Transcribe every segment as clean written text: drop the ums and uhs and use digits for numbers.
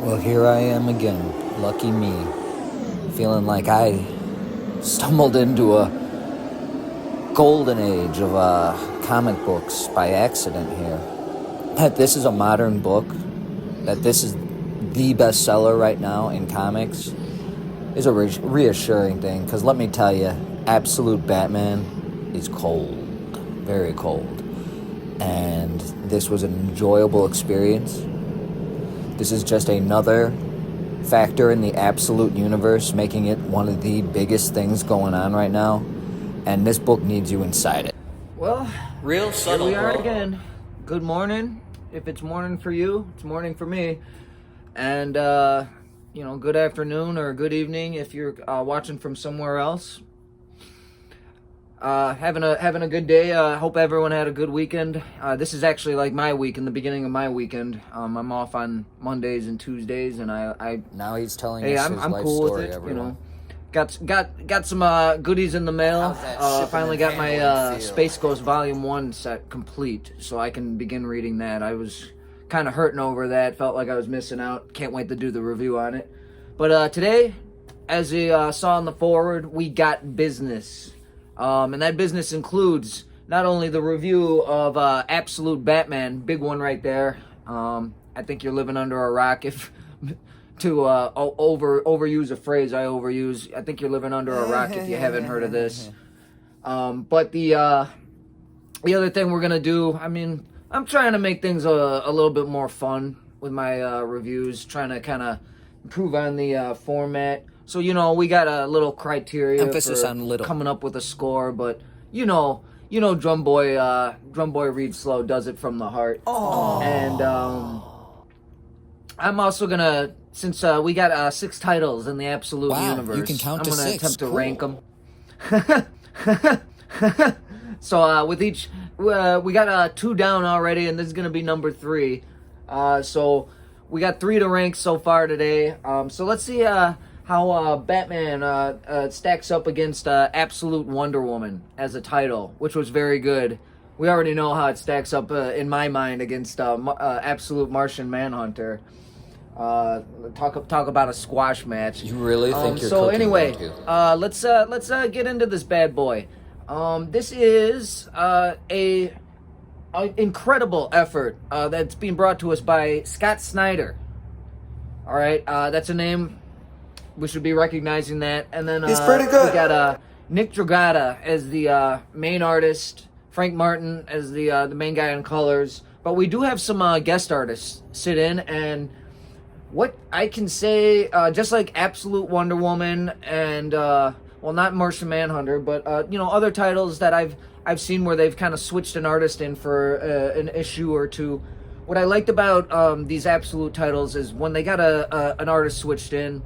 Well, here I am again, lucky me, feeling like I stumbled into a golden age of comic books by accident here. That this is a modern book, that this is the bestseller right now in comics, is a reassuring thing, because let me tell you, Absolute Batman is cold, very cold, and this was an enjoyable experience. This is just another factor in the Absolute universe, making it one of the biggest things going on right now. And this book needs you inside it. Well, Real subtle, here we are bro. again. Good morning. If it's morning for you, it's morning for me. And, good afternoon or good evening if you're watching from somewhere else. Having a good day. Hope everyone had a good weekend. This is actually like my week, in the beginning of my weekend. I'm off on Mondays and Tuesdays, and I Now he's telling hey, us I'm his life cool story, with it. everyone. Got some goodies in the mail. How's that Finally shipping got and my handling feel? Space Ghost Volume 1 set complete, so I can begin reading that. I was kind of hurting over that. Felt like I was missing out. Can't wait to do the review on it. But today, as you saw in the forward, we got business. And that business includes not only the review of Absolute Batman, big one right there. I think you're living under a rock if to overuse a phrase I overuse. I think you're living under a rock if you haven't heard of this. But the other thing we're gonna do, I'm trying to make things a little bit more fun with my reviews, trying to kind of improve on the format. So, we got a little criteria Emphasis for on little. coming up with a score, but Drum Boy Reed Slow does it from the heart. Oh. And I'm also gonna, since we got 6 titles in the Absolute Wow, universe, you can count I'm to gonna 6. attempt to Cool. rank them. So with each, we got 2 down already, and this is gonna be number 3. So we got 3 to rank so far today. So let's see how Batman stacks up against Absolute Wonder Woman as a title, which was very good. We already know how it stacks up in my mind against Absolute Martian Manhunter. Talk about a squash match. You really think you're so cooking anyway, there, too? let's get into this bad boy. This is a incredible effort that's being brought to us by Scott Snyder. All right, that's a name we should be recognizing that. And then He's pretty good. We got Nick Dragata as the main artist, Frank Martin as the main guy on colors. But we do have some guest artists sit in, and what I can say, just like Absolute Wonder Woman and not Martian Manhunter, but other titles that I've seen where they've kind of switched an artist in for an issue or two. What I liked about these Absolute titles is when they got an artist switched in,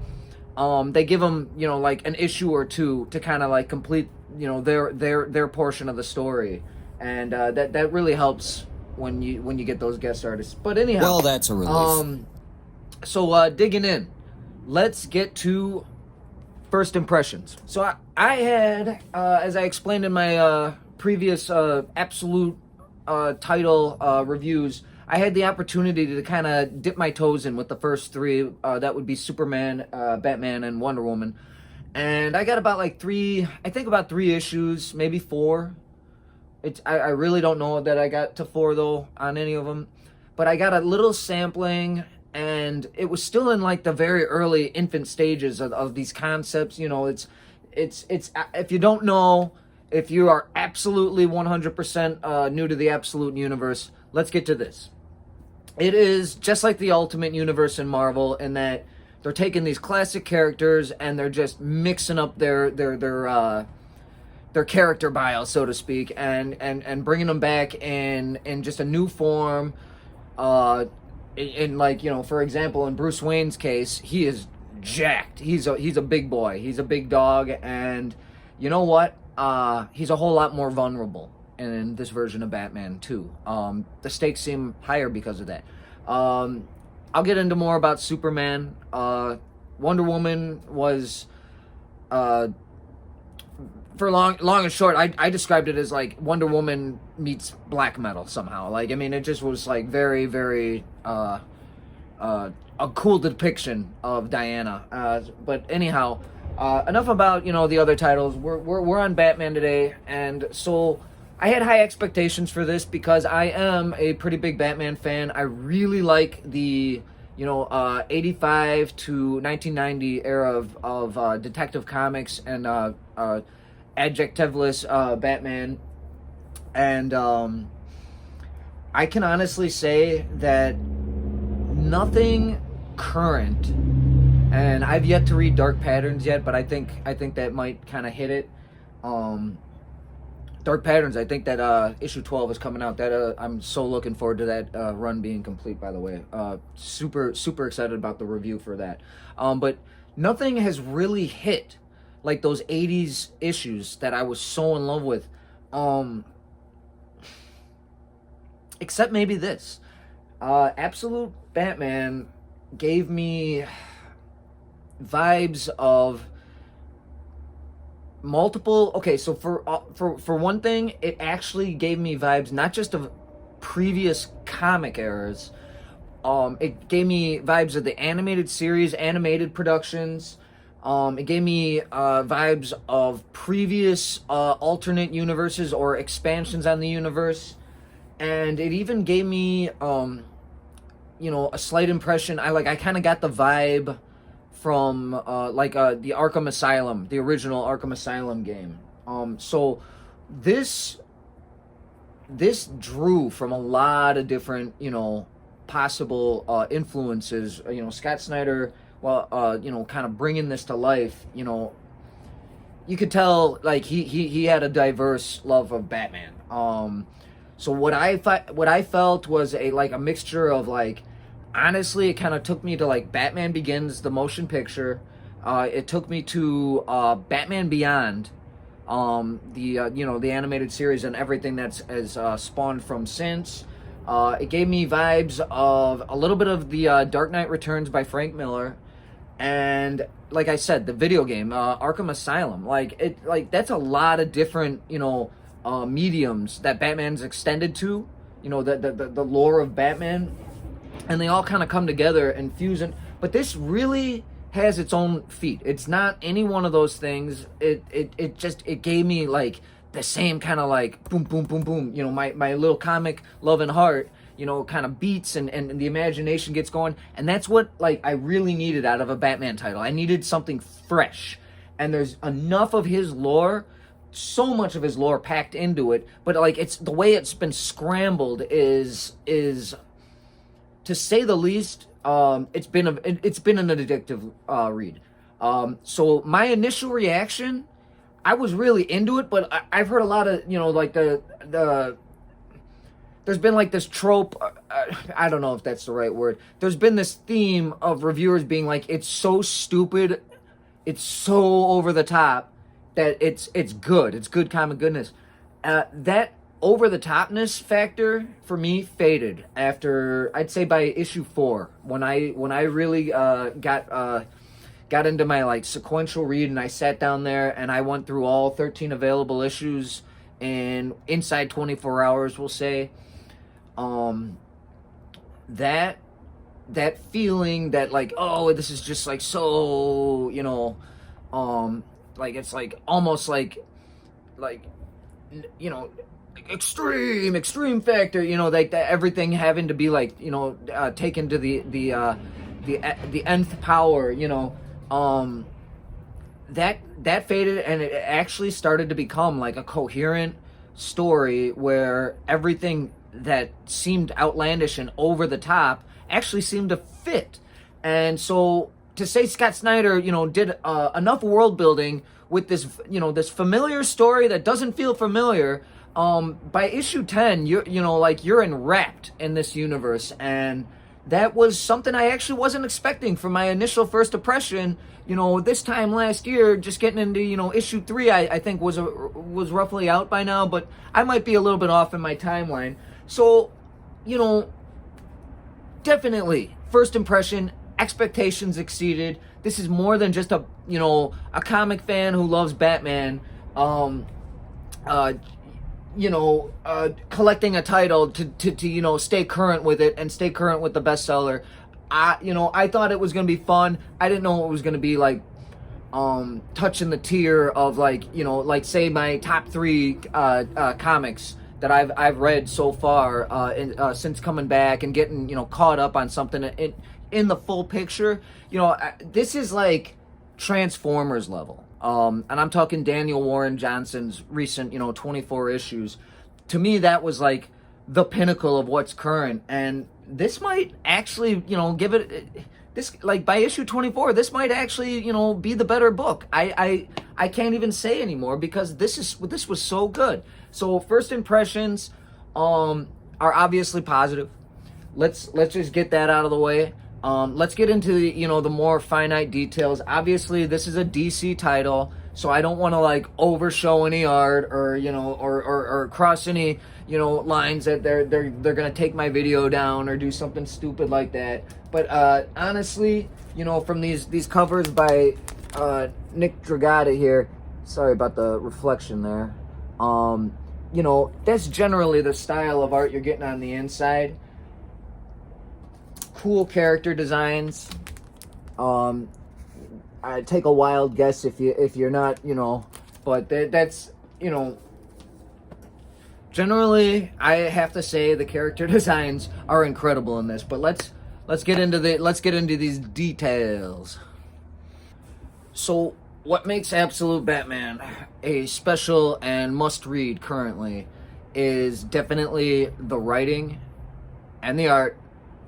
they give them like an issue or 2 to kind of like complete their portion of the story, and that really helps when you get those guest artists. But anyhow, Well, that's a relief. So digging in, let's get to first impressions. So I had, as I explained in my previous Absolute title reviews, I had the opportunity to kind of dip my toes in with the first 3. That would be Superman, Batman, and Wonder Woman. And I got about 3 issues, maybe 4. I really don't know that I got to 4 though on any of them. But I got a little sampling, and it was still in like the very early infant stages of these concepts. It's if you don't know, if you are absolutely 100% new to the Absolute universe, let's get to this. It is just like the Ultimate Universe in Marvel in that they're taking these classic characters and they're just mixing up their character bio, so to speak, and bringing them back in just a new form. For example, in Bruce Wayne's case, he is jacked. He's a big boy. He's a big dog, and you know what? He's a whole lot more vulnerable in this version of Batman too. The stakes seem higher because of that. I'll get into more about Superman. Wonder Woman was, for long and short, I described it as like Wonder Woman meets black metal somehow. It just was like very, very a cool depiction of Diana. But anyhow, enough about the other titles. We're on Batman today, and so I had high expectations for this because I am a pretty big Batman fan. I really like the 85 to 1990 era of Detective Comics and adjectiveless Batman, and I can honestly say that nothing current, and I've yet to read Dark Patterns yet, but I think that might kind of hit it. Dark Patterns, I think that issue 12 is coming out. That I'm so looking forward to that run being complete, by the way. Super excited about the review for that. But nothing has really hit like those 80s issues that I was so in love with. Except maybe this. Absolute Batman gave me vibes of multiple. Okay, so for one thing, it actually gave me vibes not just of previous comic eras. It gave me vibes of the animated series, animated productions. It gave me vibes of previous alternate universes or expansions on the universe, and it even gave me a slight impression. I kind of got the vibe from the Arkham Asylum, the original Arkham Asylum game. So this drew from a lot of different possible influences. Scott Snyder, kind of bringing this to life. You could tell like he had a diverse love of Batman. So what I felt was a mixture of honestly, it kind of took me to Batman Begins, the motion picture. It took me to Batman Beyond, the animated series and everything that's spawned from since. It gave me vibes of a little bit of the Dark Knight Returns by Frank Miller, and like I said, the video game Arkham Asylum. That's a lot of different mediums that Batman's extended to. The lore of Batman. And they all kind of come together and fuse it. But this really has its own feet. It's not any one of those things. It gave me the same kind of boom, boom, boom, boom. My little comic love and heart, kind of beats and the imagination gets going. And that's what I really needed out of a Batman title. I needed something fresh. And there's enough of his lore, so much of his lore packed into it. But it's the way it's been scrambled is to say the least. It's been an addictive read. So my initial reaction, I was really into it, but I've heard a lot of there's been this trope. I don't know if that's the right word. There's been this theme of reviewers being it's so stupid, it's so over the top that it's good. It's good comic goodness. That over-the-topness factor for me faded after, I'd say, by issue 4, when I really got into my sequential read, and I sat down there and I went through all 13 available issues inside 24 hours, we'll say. That feeling that this is just so it's almost extreme factor, everything having to be taken to the nth power, that faded, and it actually started to become a coherent story where everything that seemed outlandish and over the top actually seemed to fit. And so to say Scott Snyder did enough world building with this this familiar story that doesn't feel familiar, by issue 10 you're enwrapped in this universe, and that was something I actually wasn't expecting from my initial first impression. This time last year, just getting into issue 3, I think was roughly out by now, but I might be a little bit off in my timeline. So definitely first impression, expectations exceeded. This is more than just a comic fan who loves Batman collecting a title to stay current with it and stay current with the bestseller. I thought it was gonna be fun. I didn't know it was gonna be like touching the tier of like, like say my top three comics that I've read so far since coming back and getting caught up on something in the full picture. This is like Transformers level, and I'm talking Daniel Warren Johnson's recent 24 issues. To me, that was like the pinnacle of what's current, and this might actually give it this, like by issue 24, this might actually be the better book. I can't even say anymore because this was so good. So first impressions are obviously positive. Let's just get that out of the way. Let's get into the more finite details. Obviously, this is a DC title, so I don't want to like overshow any art or or cross any lines that they're gonna take my video down or do something stupid like that. But honestly, from these covers by Nick Dragata here, sorry about the reflection there. That's generally the style of art you're getting on the inside. Cool character designs. I take a wild guess if you're not, but that's generally I have to say the character designs are incredible in this. But let's get into these details. So what makes Absolute Batman a special and must read currently is definitely the writing and the art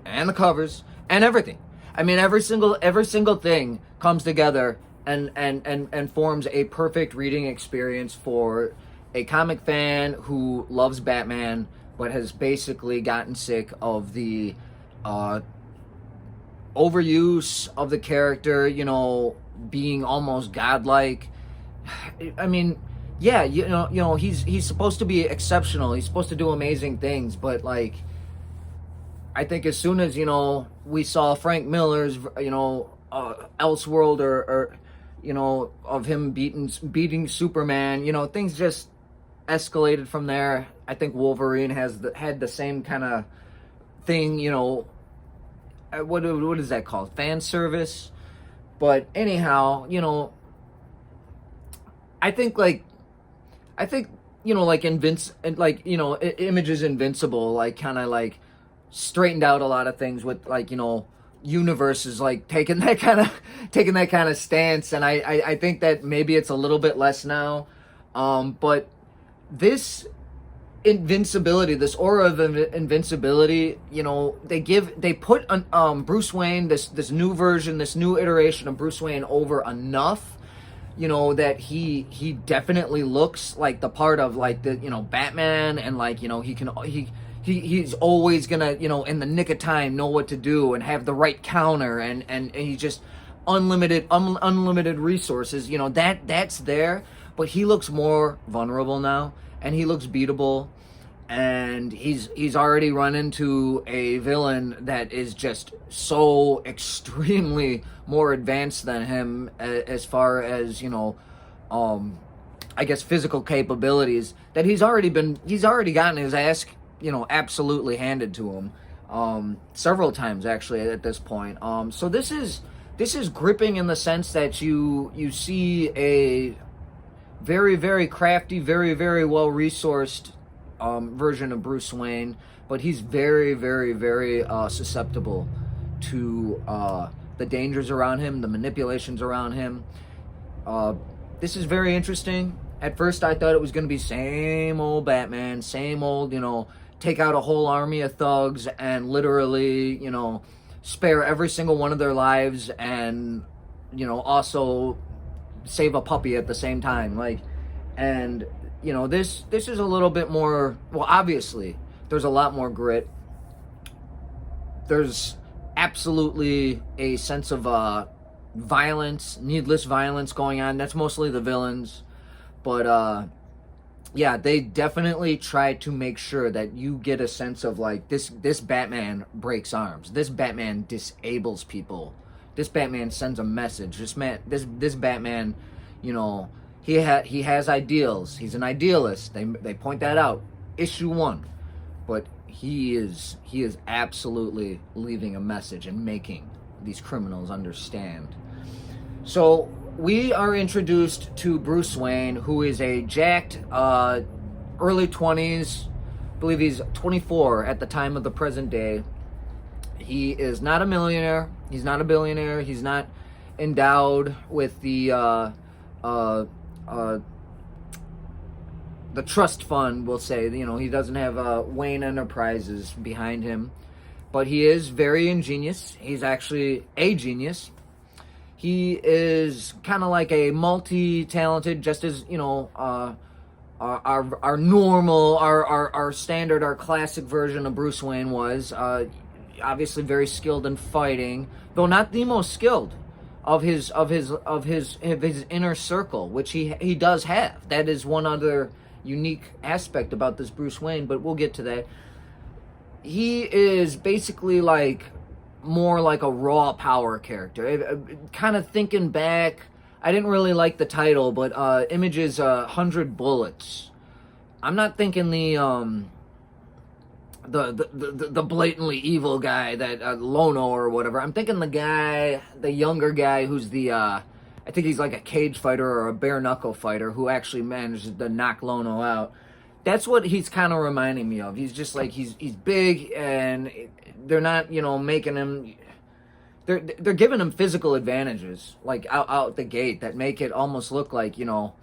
and the covers and everything. I mean, every single thing comes together and forms a perfect reading experience for a comic fan who loves Batman but has basically gotten sick of the overuse of the character, being almost godlike. I mean, yeah, he's supposed to be exceptional. He's supposed to do amazing things, but like, I think as soon as we saw Frank Miller's Elseworld or of him beating Superman, things just escalated from there. I think Wolverine had the same kind of thing, what is that called? Fan service. But anyhow, I think like Image's Invincible, like kind of like straightened out a lot of things with like universes like taking that kind of stance, and I think that maybe it's a little bit less now, but this invincibility, this aura of invincibility, they put Bruce Wayne, this new version, this new iteration of Bruce Wayne over enough, that he definitely looks like the part of like the Batman, and like he's always gonna in the nick of time know what to do and have the right counter, and he just unlimited resources, that's there. But he looks more vulnerable now, and he looks beatable, and he's already run into a villain that is just so extremely more advanced than him as far as I guess physical capabilities, that he's already gotten his ass absolutely handed to him several times actually at this point. So this is gripping in the sense that you see a very, very crafty, very, very well resourced version of Bruce Wayne, but he's very, very, very susceptible to the dangers around him, the manipulations around him. This is very interesting. At first I thought it was going to be same old Batman, same old, take out a whole army of thugs and literally, spare every single one of their lives, and also save a puppy at the same time, like. And this is a little bit more, well, obviously there's a lot more grit. There's absolutely a sense of violence, needless violence going on. That's mostly the villains, but yeah, they definitely try to make sure that you get a sense of like this Batman breaks arms, this Batman disables people, this Batman sends a message, this Batman, he has ideals, he's an idealist. They point that out. Issue 1, but he is absolutely leaving a message and making these criminals understand. So we are introduced to Bruce Wayne, who is a jacked, early 20s, I believe he's 24 at the time of the present day. He is not a millionaire. He's not a billionaire. He's not endowed with the trust fund, we'll say. You know, he doesn't have Wayne Enterprises behind him. But he is very ingenious. He's actually a genius. He is kind of like a multi-talented, just as, you know, our normal, our standard, our classic version of Bruce Wayne was. Obviously very skilled in fighting, though not the most skilled of his inner circle, which he does have. That is one other unique aspect about this Bruce Wayne, but we'll get to that. He is basically like more like a raw power character. Kind of thinking back, I didn't really like the title, but Image's 100 Bullets. I'm not thinking the blatantly evil guy that Lono or whatever. I'm thinking the younger guy who's I think he's like a cage fighter or a bare knuckle fighter who actually managed to knock Lono out. That's what he's kind of reminding me of. He's just like he's big, and they're not, you know, making him. They're giving him physical advantages like out the gate that make it almost look like, you know,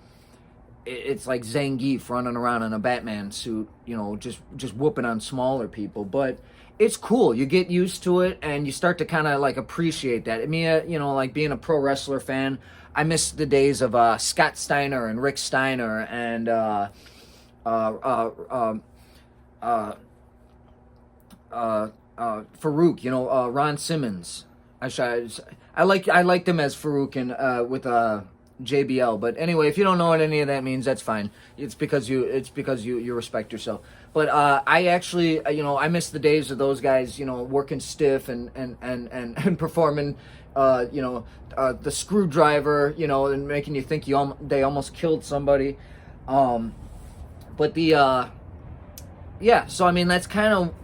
it's like Zangief running around in a Batman suit, you know, just whooping on smaller people. But it's cool. You get used to it, and you start to kind of like appreciate that. I mean, you know, like being a pro wrestler fan, I miss the days of Scott Snyder and Rick Steiner and Farouk. You know, Ron Simmons. I liked him as Farouk and with JBL. But anyway, if you don't know what any of that means, that's fine. It's because you respect yourself. But I actually, you know, I miss the days of those guys, you know, working stiff and performing, you know, the screwdriver, you know, and making you think they almost killed somebody. But yeah. So I mean, that's kind of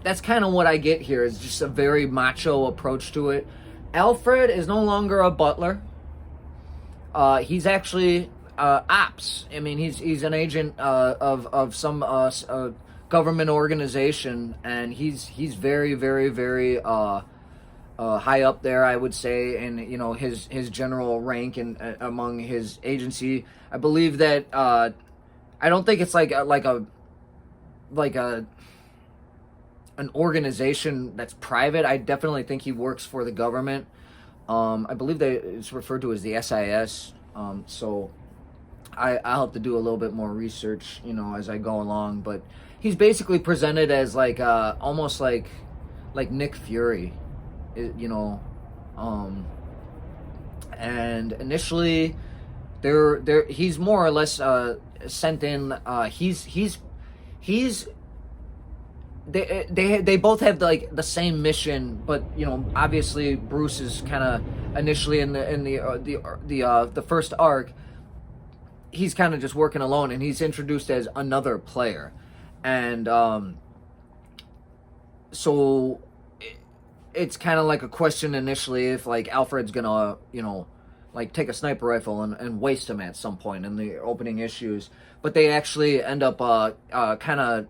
what I get here. Is just a very macho approach to it. Alfred is no longer a butler. He's actually ops. I mean, he's an agent of some government organization, and he's very, very, very high up there, I would say, in, you know, his general rank and among his agency. I believe that I don't think it's like an organization that's private. I definitely think he works for the government. I believe that it's referred to as the SIS. So I'll have to do a little bit more research, you know, as I go along. But he's basically presented as like almost like Nick Fury, you know. And initially, he's more or less sent in. They both have like the same mission, but you know, obviously Bruce is kind of initially in the first arc. He's kind of just working alone, and he's introduced as another player, and so it's kind of like a question initially if like Alfred's gonna, you know, like take a sniper rifle and waste him at some point in the opening issues, but they actually end up kind of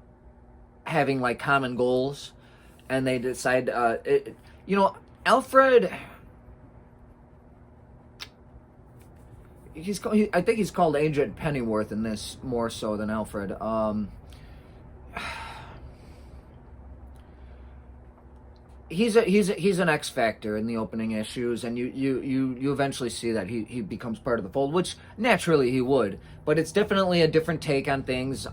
having like common goals, and they decide you know, Alfred, I think he's called Agent Pennyworth in this more so than Alfred. He's an X factor in the opening issues, and you eventually see that he becomes part of the fold, which naturally he would, but it's definitely a different take on things.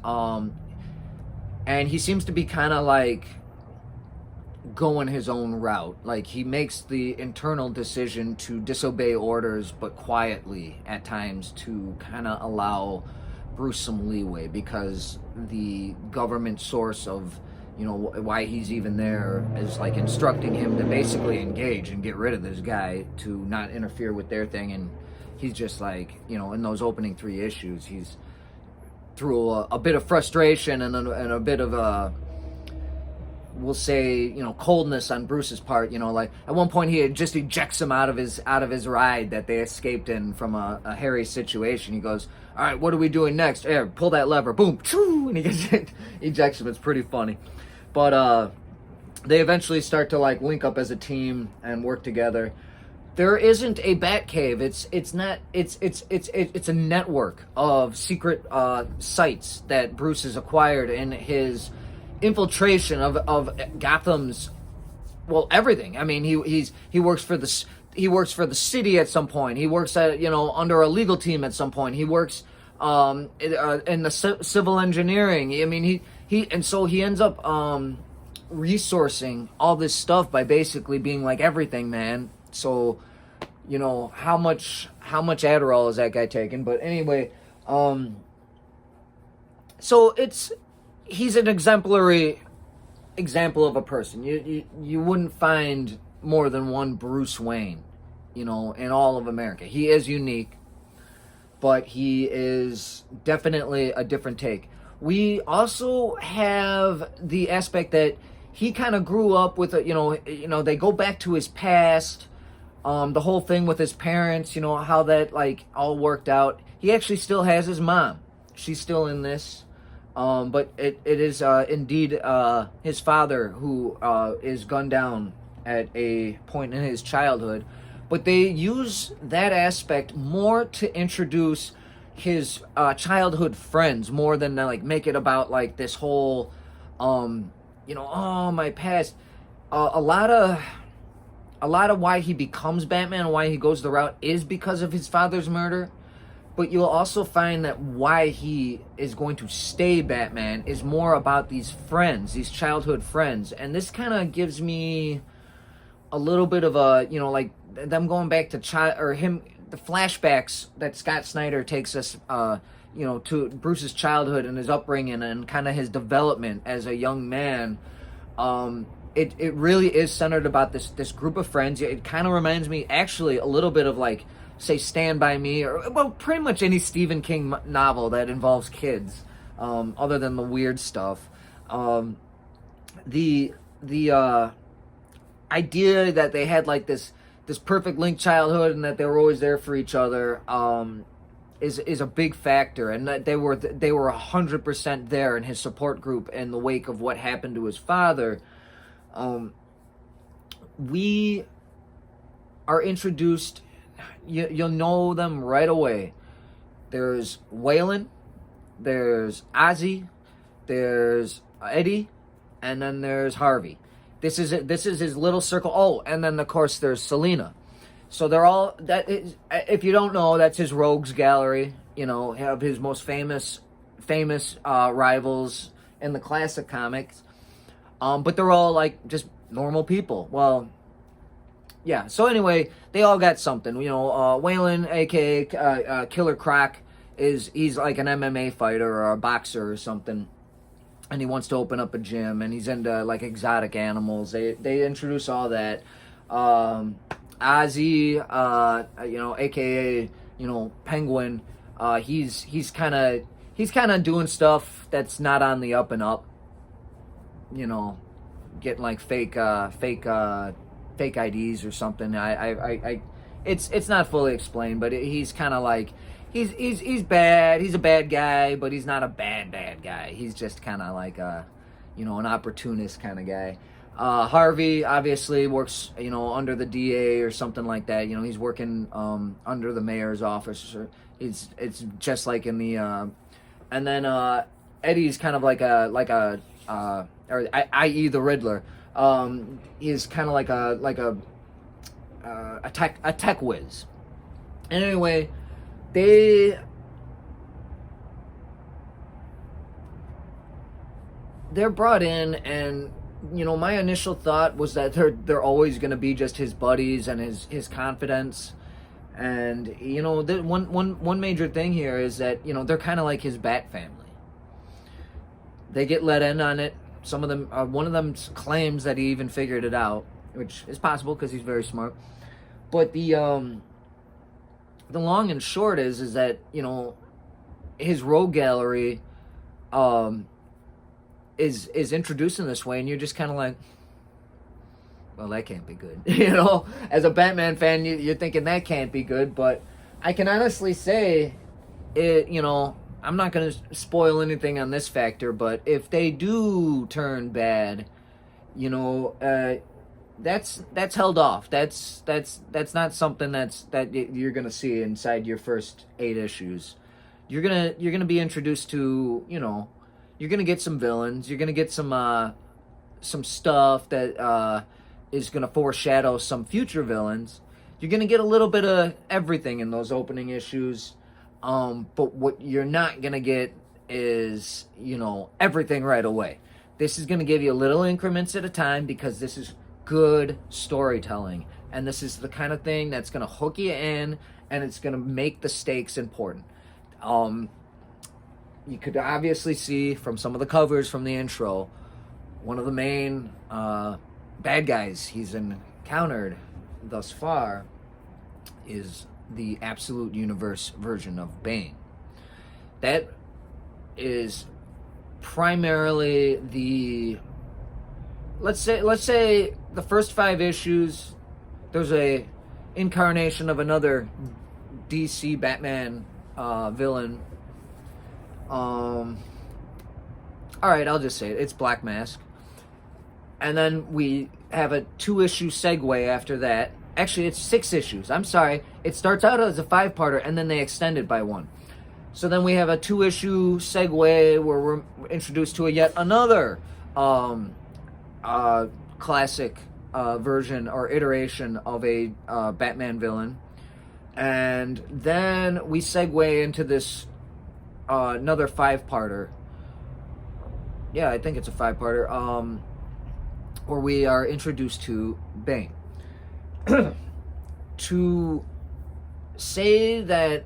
And he seems to be kind of like going his own route. Like he makes the internal decision to disobey orders, but quietly at times, to kind of allow Bruce some leeway, because the government source of, you know, why he's even there is like instructing him to basically engage and get rid of this guy, to not interfere with their thing. And he's just like, you know, in those opening 3 issues, he's through a bit of frustration and a bit of we'll say, coldness on Bruce's part. Like at one point he just ejects him out of his ride that they escaped in from a hairy situation. He goes, "All right, what are we doing next? Here, pull that lever." Boom, choo, and he gets ejects him. It's pretty funny, but they eventually start to like link up as a team and work together. There isn't a Batcave. It's a network of secret sites that Bruce has acquired in his infiltration of Gotham's, well, everything. I mean, he works for the city at some point. He works at under a legal team at some point. He works in the civil engineering. I mean, so he ends up resourcing all this stuff by basically being like everything man. So, how much Adderall is that guy taking? But anyway, so he's an exemplary example of a person. You wouldn't find more than one Bruce Wayne, in all of America. He is unique, but he is definitely a different take. We also have the aspect that he kind of grew up with they go back to his past. The whole thing with his parents, how that like all worked out. He actually still has his mom. She's still in this. But it is indeed his father who is gunned down at a point in his childhood. But they use that aspect more to introduce his childhood friends more than like make it about like this whole, my past. A lot of why he becomes Batman and why he goes the route is because of his father's murder. But you'll also find that why he is going to stay Batman is more about these friends, these childhood friends. And this kind of gives me a little bit of a, like them going back to the flashbacks that Scott Snyder takes us, to Bruce's childhood and his upbringing and kind of his development as a young man. It really is centered about this group of friends. It kind of reminds me actually a little bit of like, say, Stand By Me, or well, pretty much any Stephen King novel that involves kids, other than the weird stuff. The idea that they had like this perfect linked childhood and that they were always there for each other is a big factor, and that they were 100% there in his support group in the wake of what happened to his father. We are introduced. You'll know them right away. There's Waylon, there's Ozzy, there's Eddie, and then there's Harvey. This is his little circle. Oh, and then of course there's Selina. So they're all that is. If you don't know, that's his rogues gallery. Of his most famous rivals in the classic comics. But they're all like just normal people. Well. Yeah, so anyway, they all got something. Waylon, a.k.a. Killer Croc, he's like an MMA fighter or a boxer or something. And he wants to open up a gym, and he's into like exotic animals. They introduce all that. Ozzy, a.k.a. Penguin, he's kind of doing stuff that's not on the up and up. Getting like fake IDs or something. It's not fully explained, but he's kind of like he's bad. He's a bad guy, but he's not a bad guy. He's just kind of like an opportunist kind of guy. Harvey obviously works under the DA or something like that. He's working under the mayor's office. It's just like in the and then Eddie's kind of like a i.e. the Riddler. He's kind of like a tech whiz. And anyway, they're brought in, and my initial thought was that they're always going to be just his buddies and his confidants. And the one major thing here is that they're kind of like his Bat family. They get let in on it. Some of them, one of them claims that he even figured it out, which is possible because he's very smart. But the long and short is that his rogue gallery is introduced in this way, and you're just kind of like, well, that can't be good. You know, as a Batman fan, you're thinking that can't be good, but I can honestly say it, you know, I'm not going to spoil anything on this factor, but if they do turn bad, you know, that's held off. That's not something that you're going to see inside your first 8 issues. You're going to be introduced to, you know, you're going to get some villains, you're going to get some stuff that is going to foreshadow some future villains. You're going to get a little bit of everything in those opening issues. But what you're not going to get is, you know, everything right away. This is going to give you little increments at a time because this is good storytelling. And this is the kind of thing that's going to hook you in, and it's going to make the stakes important. You could obviously see from some of the covers from the intro, one of the main bad guys he's encountered thus far is the Absolute Universe version of Bane. That is primarily the let's say the first 5 issues, there's a incarnation of another DC Batman villain. All right, I'll just say it. It's Black Mask. And then we have a 2-issue segue after that. Actually, it's 6 issues. I'm sorry. It starts out as a 5-parter, and then they extend it by 1. So then we have a 2-issue segue where we're introduced to yet another classic version or iteration of a Batman villain. And then we segue into this another 5-parter. Yeah, I think it's a 5-parter. Where we are introduced to Bane. To say that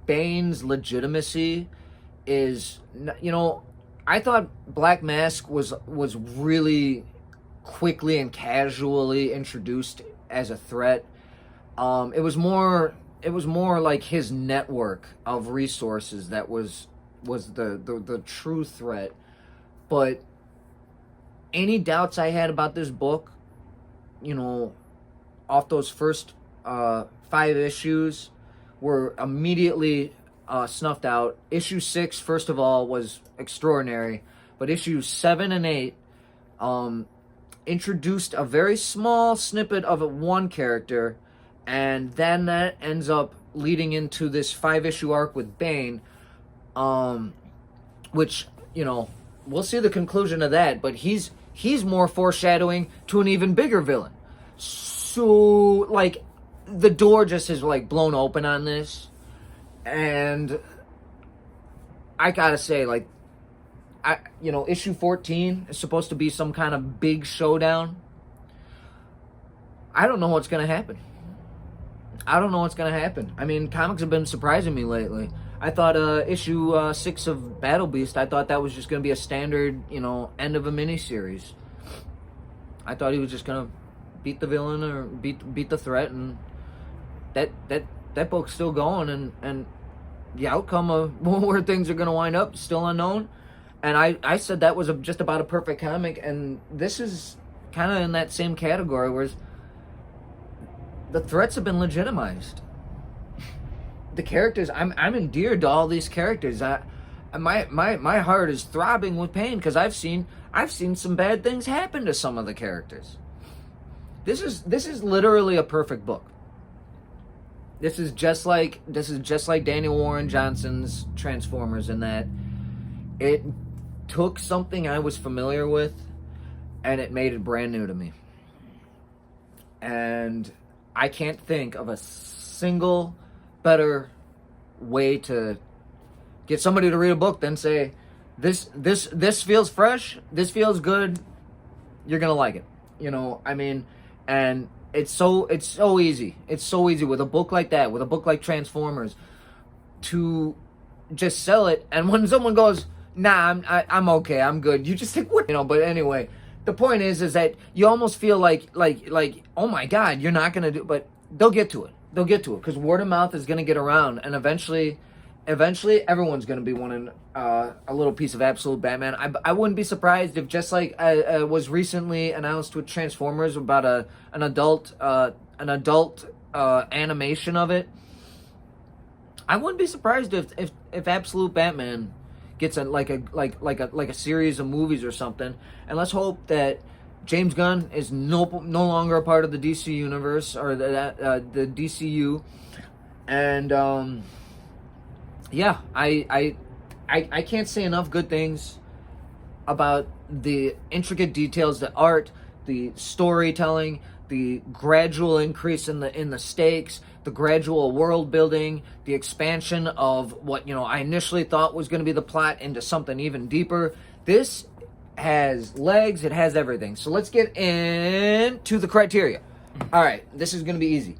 Bane's legitimacy is, you know, I thought Black Mask was really quickly and casually introduced as a threat. It was more like his network of resources that was the true threat. But any doubts I had about this book, you know, off those first 5 issues were immediately snuffed out. Issue 6, first of all, was extraordinary, but issues 7 and 8 introduced a very small snippet of one character, and then that ends up leading into this 5-issue arc with Bane, which, you know, we'll see the conclusion of that, but he's more foreshadowing to an even bigger villain. So, like, the door just is, like, blown open on this. And I gotta say, like, issue 14 is supposed to be some kind of big showdown. I don't know what's gonna happen. I mean, comics have been surprising me lately. I thought issue 6 of Battle Beast, I thought that was just going to be a standard, you know, end of a miniseries. I thought he was just going to beat the villain or beat the threat, and that book's still going, and the outcome of where things are going to wind up is still unknown. And I said that was just about a perfect comic, and this is kind of in that same category, where the threats have been legitimized. The characters, I'm endeared to all these characters. My heart is throbbing with pain because I've seen some bad things happen to some of the characters. This is literally a perfect book. This is just like Daniel Warren Johnson's Transformers, in that it took something I was familiar with and it made it brand new to me. And I can't think of a single better way to get somebody to read a book than say, this feels fresh, this feels good, you're gonna like it. You know, I mean, and it's so easy. It's so easy with a book like that, with a book like Transformers, to just sell it. And when someone goes, nah, I'm okay, I'm good, you just think, what, you know? But anyway, the point is that you almost feel like oh my God, you're not gonna do, but they'll get to it because word of mouth is going to get around, and eventually eventually everyone's going to be wanting a little piece of absolute Batman. I wouldn't be surprised if, just like was recently announced with Transformers about an adult animation of it. I wouldn't be surprised if Absolute Batman gets a series of movies or something. And let's hope that James Gunn is no longer a part of the DC universe or the DCU. And yeah, I can't say enough good things about the intricate details, the art, the storytelling, the gradual increase in the stakes, the gradual world building, the expansion of what I initially thought was going to be the plot into something even deeper. This has legs, it has everything. So let's get into the criteria. All right, this is going to be easy.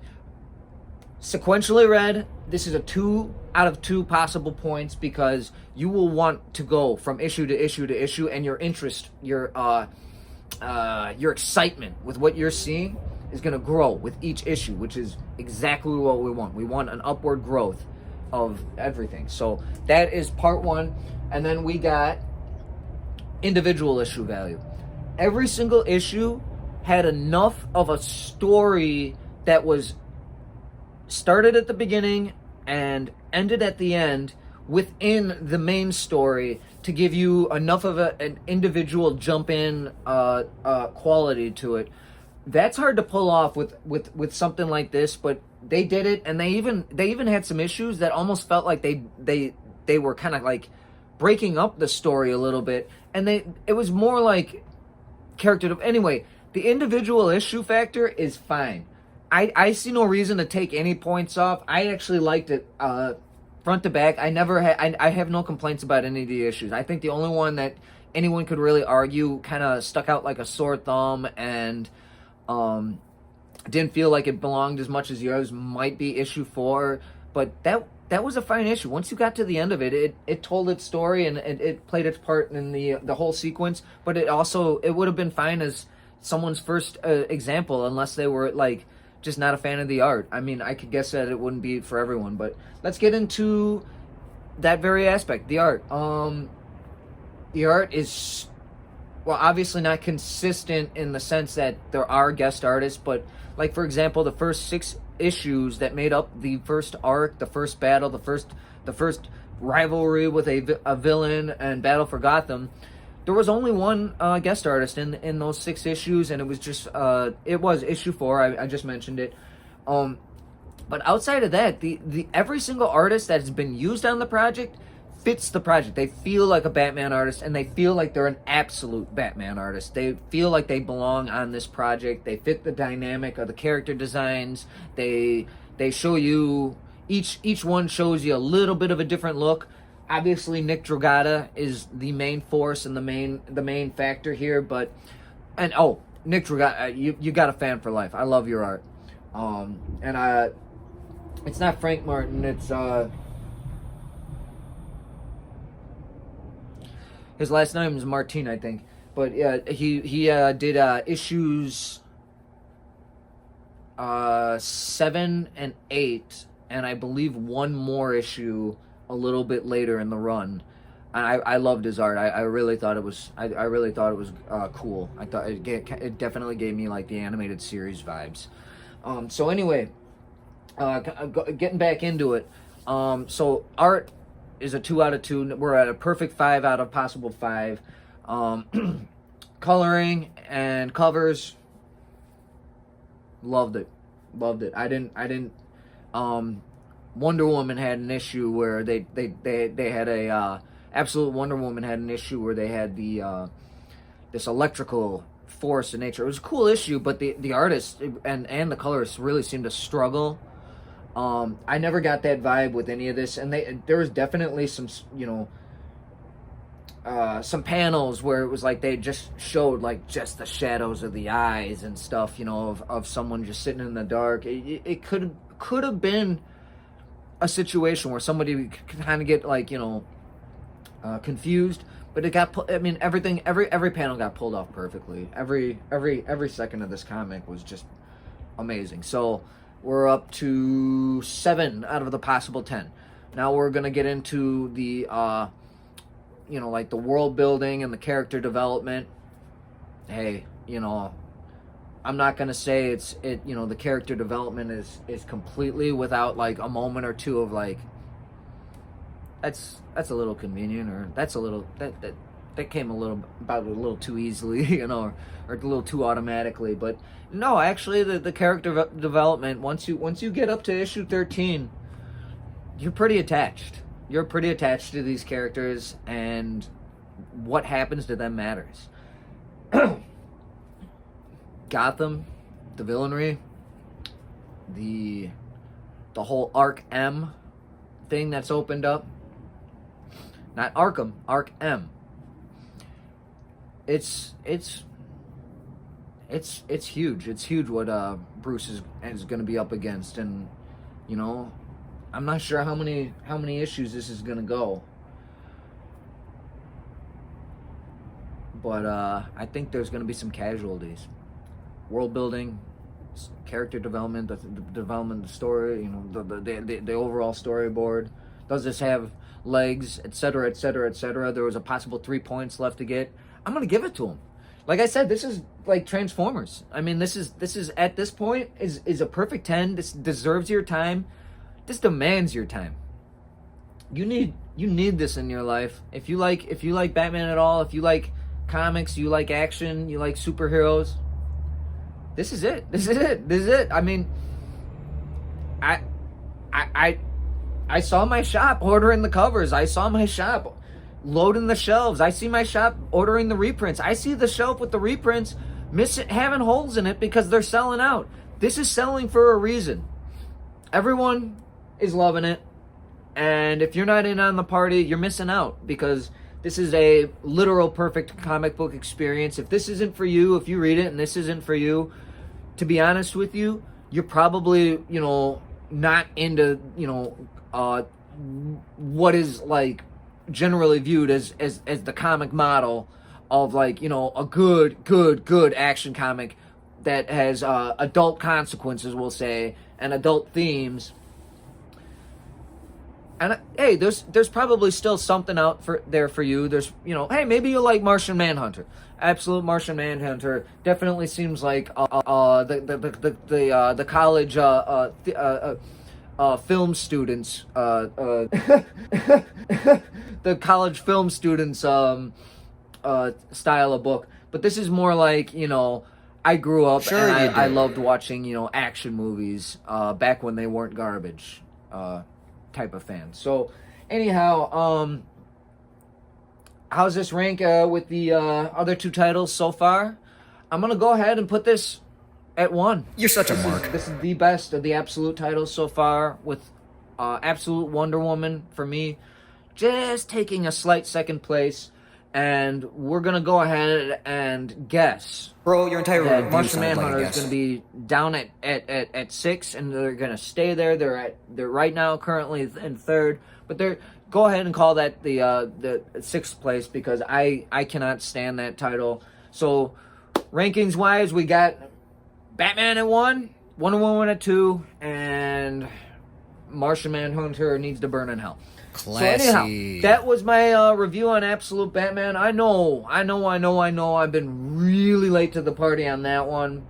Sequentially read, this is a 2 out of 2 possible points, because you will want to go from issue to issue to issue, and your interest, your excitement with what you're seeing is going to grow with each issue, which is exactly what we want. We want an upward growth of everything. So that is part 1. And then we got individual issue value. Every single issue had enough of a story that was started at the beginning and ended at the end within the main story to give you enough of an individual jump in quality to it. That's hard to pull off with something like this, but they did it. And they even had some issues that almost felt like they were kind of like breaking up the story a little bit, and it was more like character. Anyway, the individual issue factor is fine. I see no reason to take any points off. I actually liked it front to back. I have no complaints about any of the issues. I think the only one that anyone could really argue kind of stuck out like a sore thumb and didn't feel like it belonged as much as yours might be issue 4, but that was a fine issue. Once you got to the end of it, it told its story and it played its part in the whole sequence, but it would have been fine as someone's first example, unless they were like just not a fan of the art. I mean, I could guess that it wouldn't be for everyone, but let's get into that very aspect, the art. The art is, well, obviously not consistent in the sense that there are guest artists, but like, for example, the first 6 issues that made up the first arc, the first battle, the first rivalry with a villain and battle for Gotham, there was only one guest artist in those 6 issues, and it was just it was issue 4. I just mentioned it. But outside of that, the every single artist that has been used on the project fits the project. They feel like a Batman artist, and they feel like they're an absolute Batman artist. They feel like they belong on this project. They fit the dynamic of the character designs. They show you, each one shows you a little bit of a different look. Obviously, Nick Dragata is the main force and the main factor here, but Nick Dragata, you got a fan for life. I love your art. And it's not Frank Martin, it's his last name is Martin, I think. But yeah, he did issues 7 and 8, and I believe one more issue a little bit later in the run. I loved his art. I really thought it was cool. I thought it definitely gave me like the animated series vibes. So anyway, getting back into it. So art is a 2 out of 2. We're at a perfect 5 out of possible 5. Coloring and covers, loved it. I didn't. Wonder Woman had an issue where they had a Absolute Wonder Woman had an issue where they had this electrical force in nature. It was a cool issue, but the artist and the colorist really seemed to struggle. I never got that vibe with any of this, and there was definitely some some panels where it was like they just showed like just the shadows of the eyes and stuff, of someone just sitting in the dark. It could have been a situation where somebody could kind of get like confused, but it got. I mean, every panel got pulled off perfectly. Every second of this comic was just amazing. So we're up to 7 out of the possible 10. Now we're gonna get into the like the world building and the character development. Hey, I'm not gonna say the character development is completely without like a moment or two of like that's a little convenient, or that's a little that came a little too easily, or a little too automatically. But no, actually, the character development, once you get up to issue 13, you're pretty attached. You're pretty attached to these characters, and what happens to them matters. Gotham, the villainry, the whole Arc M thing that's opened up. Not Arkham, Arc M. It's huge. It's huge what Bruce is going to be up against, and I'm not sure how many issues this is going to go. But I think there's going to be some casualties. World building, character development, the development of the story, the overall storyboard. Does this have legs, etc., etc., etc.? There was a possible 3 points left to get. I'm going to give it to him. Like I said, this is like Transformers. I mean, this is at this point is a perfect 10. This deserves your time. This demands your time. You need this in your life. If you like Batman at all, if you like comics, you like action, you like superheroes, this is it. This is it. I mean, I saw my shop ordering the covers. I saw my shop loading the shelves. I see my shop ordering the reprints. I see the shelf with the reprints having holes in it because they're selling out. This is selling for a reason. Everyone is loving it. And if you're not in on the party, you're missing out, because this is a literal perfect comic book experience. If this isn't for you, if you read it and this isn't for you, to be honest with you, you're probably, not into, what is like generally viewed as the comic model of like, a good action comic that has adult consequences, we'll say, and adult themes. And hey, there's probably still something out there for you. There's, hey, maybe you like Martian Manhunter. Absolute Martian Manhunter definitely seems like the college film students the college film students style of book. But this is more like, I grew up and I loved watching, action movies back when they weren't garbage. Type of fan. So anyhow, how's this rank with the other two titles so far? I'm gonna go ahead and put this at 1. You're such a mark. This is the best of the Absolute titles so far, with Absolute Wonder Woman for me just taking a slight second place. And we're gonna go ahead and guess, bro, your entire that review Martian sounds like a Manhunter guess. is gonna be down at 6, and they're gonna stay there. They're right now currently in 3rd, but go ahead and call that the 6th place, because I cannot stand that title. So rankings wise, we got Batman at 1, Wonder Woman at 2, and Martian Manhunter needs to burn in hell. Classy. So anyhow, that was my review on Absolute Batman. I know. I've been really late to the party on that one.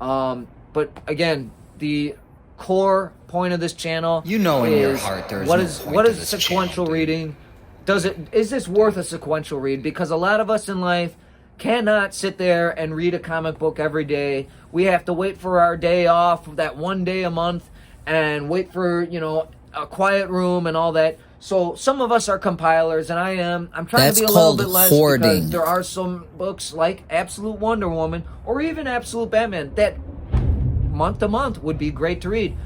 But again, the core point of this channel in your is heart there's what no is point what to is this sequential channel, dude. reading? Is this worth a sequential read? Because a lot of us in life cannot sit there and read a comic book every day. We have to wait for our day off, that one day a month, and wait for, a quiet room and all that. So some of us are compilers, and I'm trying to be a little bit less, because there are some books like Absolute Wonder Woman or even Absolute Batman that month to month would be great to read.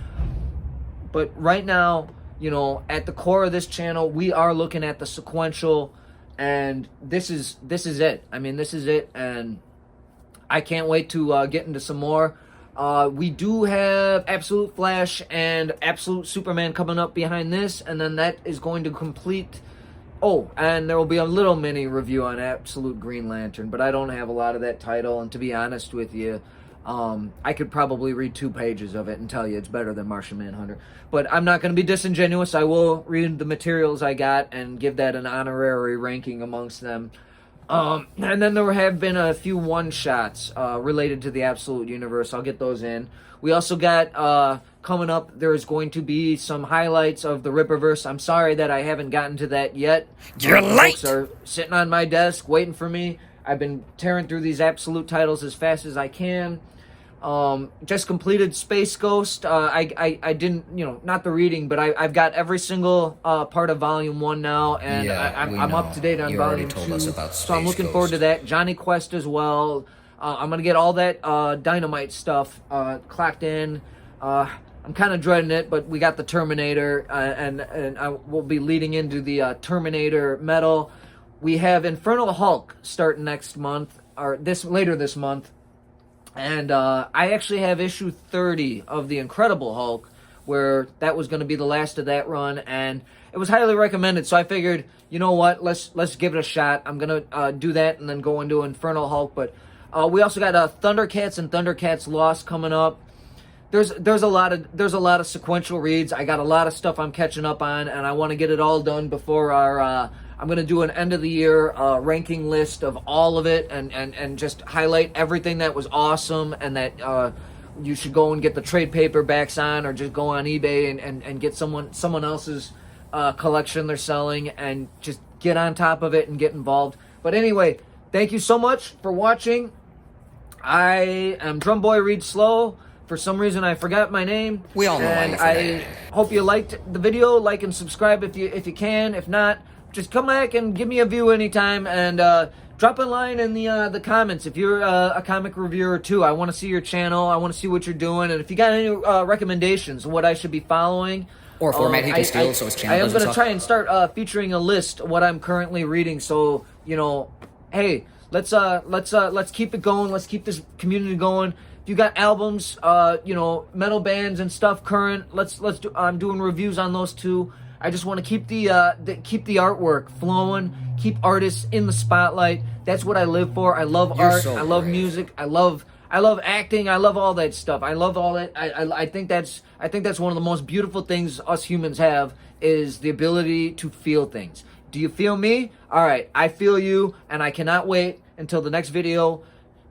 But right now, at the core of this channel, we are looking at the sequential, and this is it. I mean, this is it, and I can't wait to get into some more. We do have Absolute Flash and Absolute Superman coming up behind this, and then that is going to complete... Oh, and there will be a little mini review on Absolute Green Lantern, but I don't have a lot of that title, and to be honest with you, I could probably read 2 pages of it and tell you it's better than Martian Manhunter. But I'm not going to be disingenuous. I will read the materials I got and give that an honorary ranking amongst them. And then there have been a few one-shots related to the Absolute Universe. I'll get those in. We also got, coming up, there's going to be some highlights of the Ripperverse. I'm sorry that I haven't gotten to that yet. You're late! Books are sitting on my desk waiting for me. I've been tearing through these Absolute titles as fast as I can. Just completed Space Ghost. I didn't, not the reading, but I've got every single part of Volume 1 now, and Yeah, I'm up to date on You already Volume 2. told us about So I'm Space looking forward to Ghost. that. Johnny Quest as well. I'm gonna get all that Dynamite stuff clocked in. I'm kind of dreading it, but we got the Terminator, and I will be leading into the Terminator Metal. We have Infernal Hulk starting next month, or later this month. And I actually have issue 30 of the Incredible Hulk, where that was going to be the last of that run, and it was highly recommended. So I figured, you know what, let's give it a shot. I'm going to do that and then go into Infernal Hulk. But we also got Thundercats and Thundercats Lost coming up. There's a lot of sequential reads. I got a lot of stuff I'm catching up on, and I want to get it all done before our. I'm going to do an end of the year ranking list of all of it, and just highlight everything that was awesome and that you should go and get the trade paperbacks on, or just go on eBay and get someone else's collection they're selling, and just get on top of it and get involved. But anyway, thank you so much for watching. I am Drumboy Read Slow. For some reason, I forgot my name. We all know why and you forgot your I name. hope you liked the video. Like and subscribe if you can. If not, just come back and give me a view anytime, and drop a line in the comments if you're a comic reviewer too. I want to see your channel. I want to see what you're doing, and if you got any recommendations of what I should be following, Or a format he can steal so his channel I am doesn't going to suck. try and start featuring a list of what I'm currently reading. So hey, let's keep it going. Let's keep this community going. If you got albums, metal bands and stuff current, let's do. I'm doing reviews on those too. I just want to keep the artwork flowing, keep artists in the spotlight. That's what I live for. I love You're art. so I love brave. music. I love acting. I love all that stuff. I love all that. I think that's one of the most beautiful things us humans have, is the ability to feel things. Do you feel me? All right, I feel you, and I cannot wait until the next video.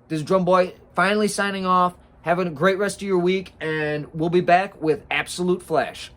This is Drumboy finally signing off. Having a great rest of your week, and we'll be back with Absolute Flash.